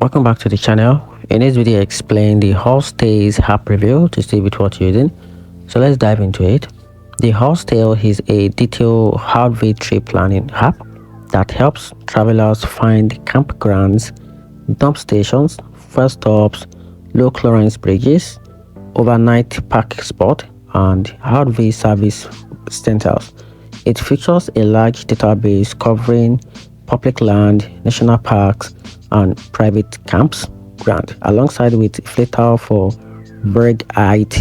Welcome back to the channel. In this video, I explain the ALLSTAYS app review to see with what you're using. So let's dive into it. The ALLSTAYS is a detailed outfit trip planning app that helps travelers find campgrounds, dump stations, first stops, low clearance bridges, overnight park spot, and outfit service centers. It features a large database covering public land, national parks, and private camps ground, alongside with filter for berg height,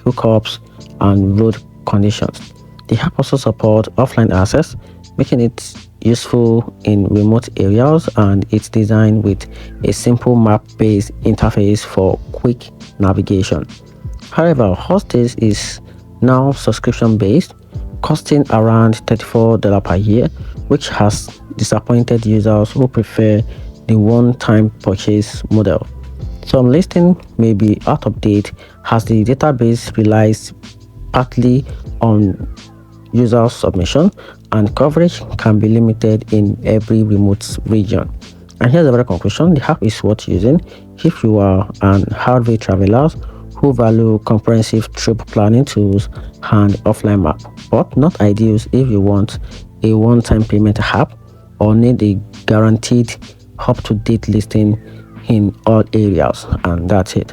hookups, and road conditions. The app also supports offline access, making it useful in remote areas, and it's designed with a simple map-based interface for quick navigation. However, ALLSTAYS is now subscription-based, costing around $34 per year, which has disappointed users who prefer the one-time purchase model. Some listings may be out of date as the database relies partly on user submission, and coverage can be limited in every remote region. And here's the very conclusion: the app is worth using if you are an avid traveler who value comprehensive trip planning tools and offline map, but not ideal if you want a one-time payment app or need a guaranteed up-to-date listing in all areas. And that's it.